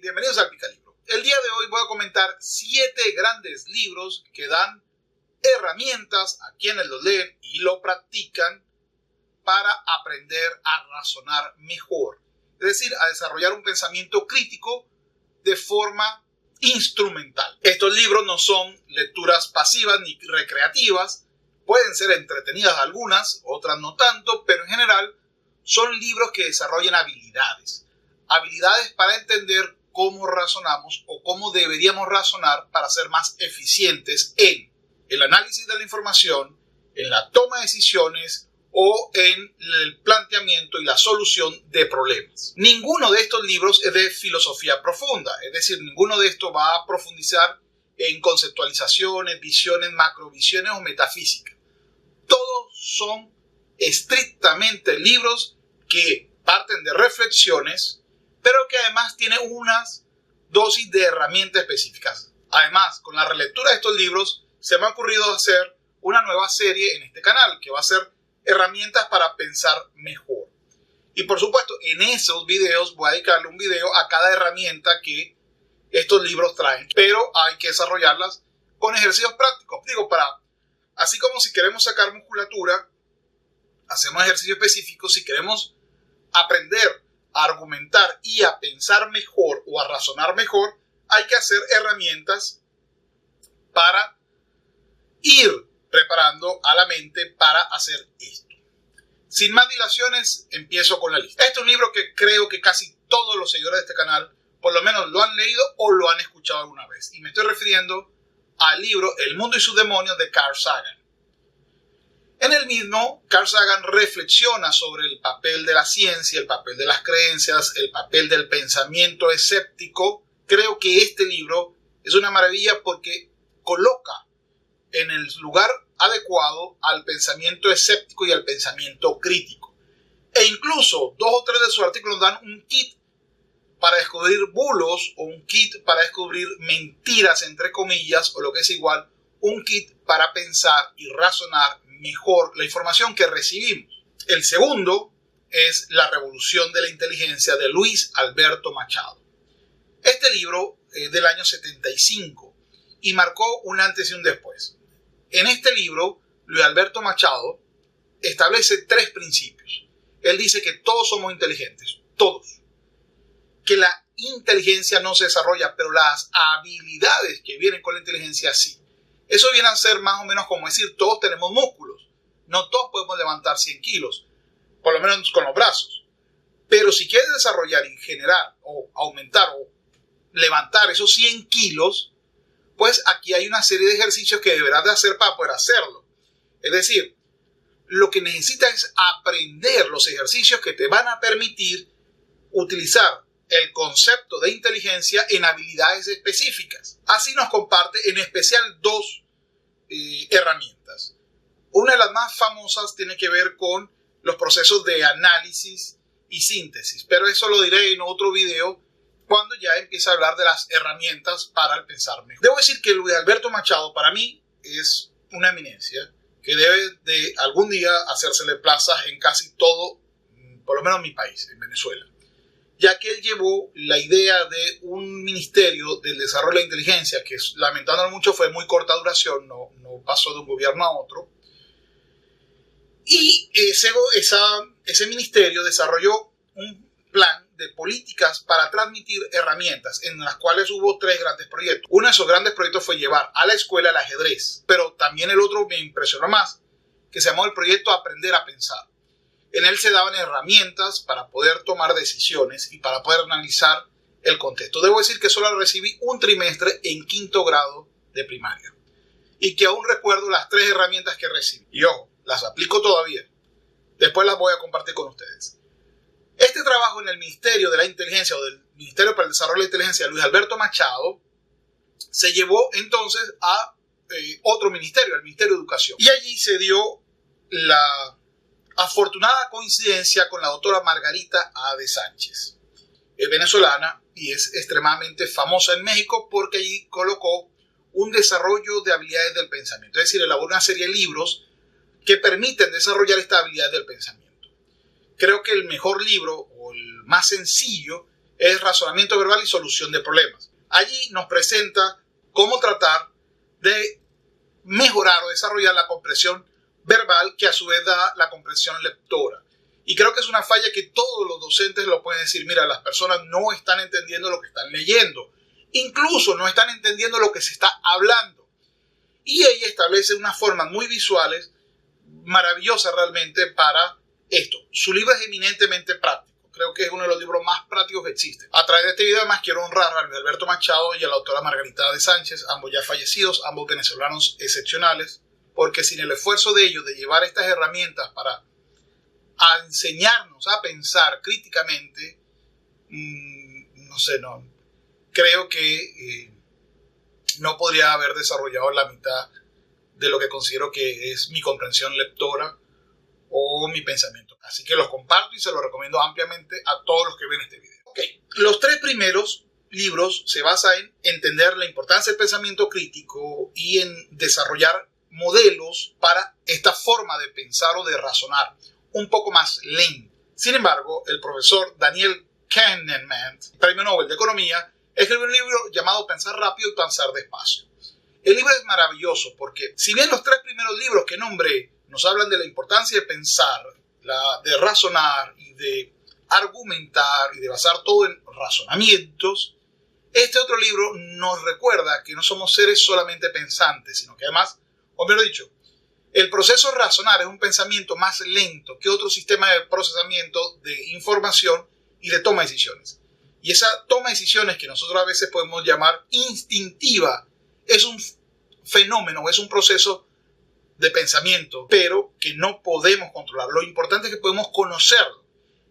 bienvenidos al Picalibro. El día de hoy voy a comentar 7 grandes libros que dan herramientas a quienes los leen y lo practican para aprender a razonar mejor. Es decir, a desarrollar un pensamiento crítico de forma instrumental. Estos libros no son lecturas pasivas ni recreativas. Pueden ser entretenidas algunas, otras no tanto, pero en general son libros que desarrollan habilidades. Habilidades para entender cómo razonamos o cómo deberíamos razonar para ser más eficientes en el análisis de la información, en la toma de decisiones o en el planteamiento y la solución de problemas. Ninguno de estos libros es de filosofía profunda, es decir, ninguno de estos va a profundizar en conceptualizaciones, visiones, macrovisiones o metafísica. Todos son estrictamente libros que parten de reflexiones, pero que además tienen unas dosis de herramientas específicas. Además, con la relectura de estos libros, se me ha ocurrido hacer una nueva serie en este canal, que va a ser herramientas para pensar mejor. Y por supuesto, en esos videos voy a dedicarle un video a cada herramienta que estos libros traen, pero hay que desarrollarlas con ejercicios prácticos. Así como si queremos sacar musculatura, hacemos ejercicios específicos. Si queremos aprender a argumentar y a pensar mejor o a razonar mejor, hay que hacer herramientas para ir preparando a la mente para hacer esto. Sin más dilaciones, empiezo con la lista. Este es un libro que creo que casi todos los seguidores de este canal por lo menos lo han leído o lo han escuchado alguna vez. Y me estoy refiriendo al libro El mundo y sus demonios de Carl Sagan. En el mismo, Carl Sagan reflexiona sobre el papel de la ciencia, el papel de las creencias, el papel del pensamiento escéptico. Creo que este libro es una maravilla porque coloca en el lugar adecuado al pensamiento escéptico y al pensamiento crítico. E incluso 2 o 3 de sus artículos dan un kit para descubrir bulos o un kit para descubrir mentiras, entre comillas, o lo que es igual, un kit para pensar y razonar mejor la información que recibimos. El segundo es La revolución de la inteligencia de Luis Alberto Machado. Este libro es del año 75 y marcó un antes y un después. En este libro, Luis Alberto Machado establece 3 principios. Él dice que todos somos inteligentes, todos. Que la inteligencia no se desarrolla, pero las habilidades que vienen con la inteligencia sí. Eso viene a ser más o menos como decir, todos tenemos músculos. No todos podemos levantar 100 kilos, por lo menos con los brazos. Pero si quieres desarrollar y generar o aumentar o levantar esos 100 kilos, pues aquí hay una serie de ejercicios que deberás de hacer para poder hacerlo. Es decir, lo que necesitas es aprender los ejercicios que te van a permitir utilizar el concepto de inteligencia en habilidades específicas. Así nos comparte en especial 2 herramientas. Una de las más famosas tiene que ver con los procesos de análisis y síntesis, pero eso lo diré en otro video cuando ya empiece a hablar de las herramientas para el pensar mejor. Debo decir que Luis Alberto Machado para mí es una eminencia que debe de algún día hacérsele plazas en casi todo, por lo menos en mi país, en Venezuela, ya que él llevó la idea de un ministerio del desarrollo de la inteligencia, que lamentándolo mucho fue de muy corta duración, no pasó de un gobierno a otro, y ese ministerio desarrolló un plan de políticas para transmitir herramientas, en las cuales hubo 3 grandes proyectos. Uno de esos grandes proyectos fue llevar a la escuela el ajedrez, pero también el otro me impresionó más, que se llamó el proyecto Aprender a Pensar. En él se daban herramientas para poder tomar decisiones y para poder analizar el contexto. Debo decir que solo recibí un trimestre en 5º grado de primaria y que aún recuerdo las 3 herramientas que recibí. Y ojo, las aplico todavía. Después las voy a compartir con ustedes. Este trabajo en el Ministerio de la Inteligencia o del Ministerio para el Desarrollo de la Inteligencia de Luis Alberto Machado se llevó entonces a otro ministerio, al Ministerio de Educación. Y allí se dio la afortunada coincidencia con la doctora Margarita A. de Sánchez. Es venezolana y es extremadamente famosa en México porque allí colocó un desarrollo de habilidades del pensamiento. Es decir, elaboró una serie de libros que permiten desarrollar esta habilidad del pensamiento. Creo que el mejor libro o el más sencillo es Razonamiento Verbal y Solución de Problemas. Allí nos presenta cómo tratar de mejorar o desarrollar la comprensión verbal, que a su vez da la comprensión lectora. Y creo que es una falla que todos los docentes lo pueden decir. Mira, las personas no están entendiendo lo que están leyendo. Incluso no están entendiendo lo que se está hablando. Y ella establece unas formas muy visuales, maravillosas realmente para esto. Su libro es eminentemente práctico. Creo que es uno de los libros más prácticos que existen. A través de este video además quiero honrar a Luis Alberto Machado y a la autora Margarita de Sánchez, ambos ya fallecidos, ambos venezolanos excepcionales, porque sin el esfuerzo de ellos de llevar estas herramientas para enseñarnos a pensar críticamente, creo que no podría haber desarrollado la mitad de lo que considero que es mi comprensión lectora o mi pensamiento. Así que los comparto y se los recomiendo ampliamente a todos los que ven este video. Ok, los 3 primeros libros se basan en entender la importancia del pensamiento crítico y en desarrollar modelos para esta forma de pensar o de razonar un poco más lento. Sin embargo, el profesor Daniel Kahneman, Premio Nobel de Economía, escribió un libro llamado Pensar rápido y pensar despacio. El libro es maravilloso porque, si bien los 3 primeros libros que nombré nos hablan de la importancia de pensar, de razonar y de argumentar y de basar todo en razonamientos, este otro libro nos recuerda que no somos seres solamente pensantes, sino que además, o mejor dicho, el proceso de razonar es un pensamiento más lento que otro sistema de procesamiento de información y de toma de decisiones. Y esa toma de decisiones, que nosotros a veces podemos llamar instintiva, es un fenómeno, es un proceso de pensamiento, pero que no podemos controlar. Lo importante es que podemos conocerlo.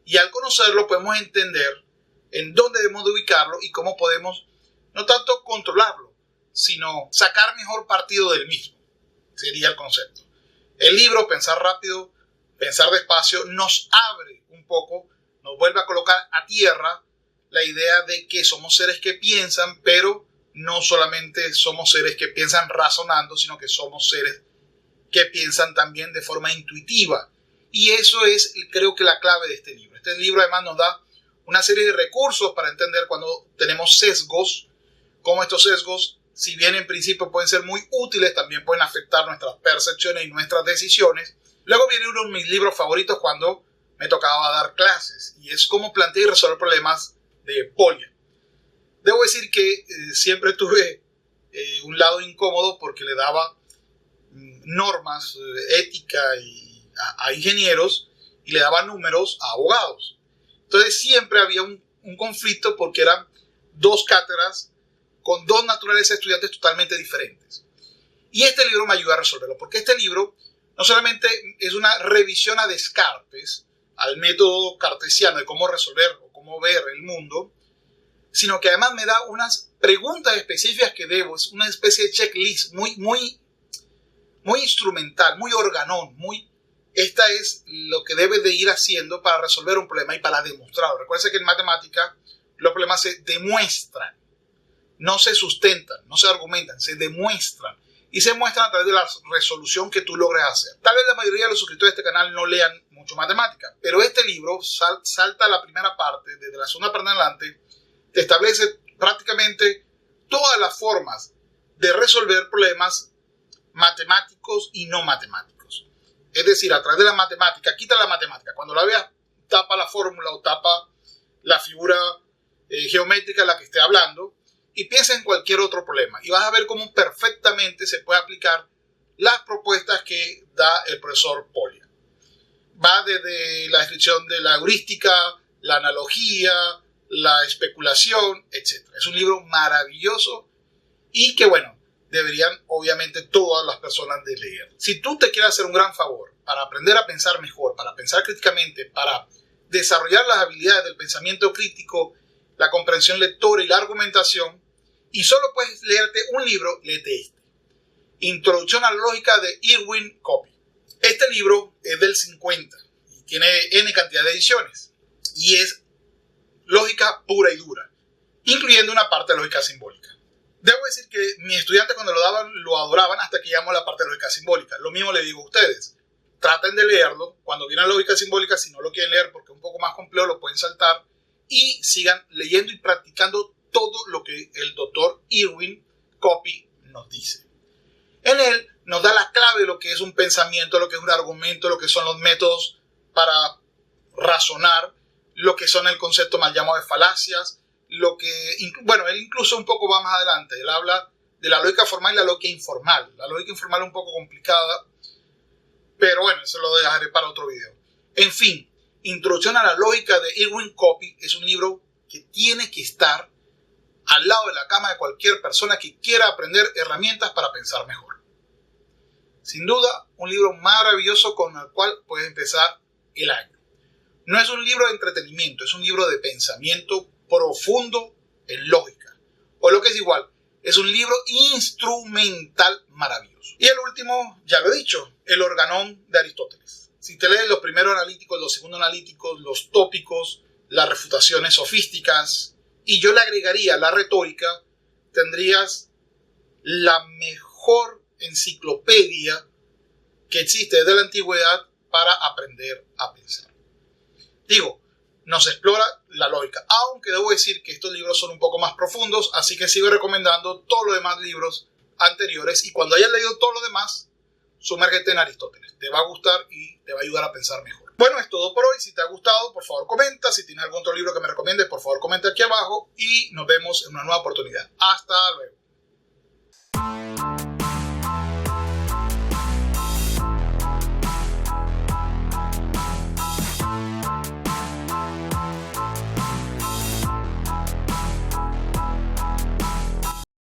Y al conocerlo podemos entender en dónde debemos de ubicarlo y cómo podemos no tanto controlarlo, sino sacar mejor partido del mismo. Sería el concepto. El libro Pensar rápido, pensar despacio nos abre un poco, nos vuelve a colocar a tierra la idea de que somos seres que piensan, pero no solamente somos seres que piensan razonando, sino que somos seres que piensan también de forma intuitiva. Y eso es, creo que, la clave de este libro. Este libro además nos da una serie de recursos para entender cuando tenemos sesgos, cómo estos sesgos, si bien en principio pueden ser muy útiles, también pueden afectar nuestras percepciones y nuestras decisiones. Luego viene uno de mis libros favoritos cuando me tocaba dar clases, y es cómo plantear y resolver problemas de Polya. Debo decir que siempre tuve un lado incómodo porque le daba normas, ética a ingenieros y le daba números a abogados. Entonces siempre había un conflicto porque eran 2 cátedras con 2 naturalezas de estudiantes totalmente diferentes. Y este libro me ayuda a resolverlo, porque este libro no solamente es una revisión a Descartes, al método cartesiano de cómo resolver o cómo ver el mundo, sino que además me da unas preguntas específicas que debo, es una especie de checklist muy instrumental, muy organón, esta es lo que debes de ir haciendo para resolver un problema y para demostrarlo. Recuerda que en matemática los problemas se demuestran, no se sustentan, no se argumentan, se demuestran. Y se muestran a través de la resolución que tú logres hacer. Tal vez la mayoría de los suscriptores de este canal no lean mucho matemática, pero este libro salta la primera parte, desde la segunda parte en adelante, te establece prácticamente todas las formas de resolver problemas matemáticos y no matemáticos. Es decir, a través de la matemática, quita la matemática. Cuando la veas, tapa la fórmula o tapa la figura geométrica de la que esté hablando y piensa en cualquier otro problema. Y vas a ver cómo perfectamente se puede aplicar las propuestas que da el profesor Polya. Va desde la descripción de la heurística, la analogía, la especulación, etc. Es un libro maravilloso y que, bueno, deberían obviamente todas las personas de leer. Si tú te quieres hacer un gran favor para aprender a pensar mejor, para pensar críticamente, para desarrollar las habilidades del pensamiento crítico, la comprensión lectora y la argumentación, y solo puedes leerte un libro, léete este. Introducción a la lógica de Irwin Copy. Este libro es del 50 y tiene N cantidad de ediciones y es lógica pura y dura, incluyendo una parte de lógica simbólica. Debo decir que mis estudiantes cuando lo daban lo adoraban hasta que llegamos a la parte de lógica simbólica. Lo mismo le digo a ustedes. Traten de leerlo. Cuando viene la lógica simbólica, si no lo quieren leer porque es un poco más complejo, lo pueden saltar y sigan leyendo y practicando todo lo que el doctor Irwin Copy nos dice. En él nos da la clave de lo que es un pensamiento, lo que es un argumento, lo que son los métodos para razonar, lo que son el concepto mal llamado de falacias, él incluso un poco va más adelante, él habla de la lógica formal y la lógica informal. La lógica informal es un poco complicada, pero bueno, eso lo dejaré para otro video. En fin, Introducción a la lógica de Irwin Copy es un libro que tiene que estar al lado de la cama de cualquier persona que quiera aprender herramientas para pensar mejor. Sin duda, un libro maravilloso con el cual puedes empezar el año. No es un libro de entretenimiento, es un libro de pensamiento profundo en lógica. O lo que es igual, es un libro instrumental maravilloso. Y el último, ya lo he dicho, El Organón de Aristóteles. Si te lees los primeros analíticos, los segundos analíticos, los tópicos, las refutaciones sofísticas, y yo le agregaría la retórica, tendrías la mejor enciclopedia que existe desde la antigüedad para aprender a pensar. Digo, nos explora la lógica, aunque debo decir que estos libros son un poco más profundos, así que sigo recomendando todos los demás libros anteriores, y cuando hayas leído todos los demás, sumérgete en Aristóteles. Te va a gustar y te va a ayudar a pensar mejor. Bueno, es todo por hoy. Si te ha gustado, por favor comenta. Si tienes algún otro libro que me recomiendes, por favor comenta aquí abajo y nos vemos en una nueva oportunidad. Hasta luego.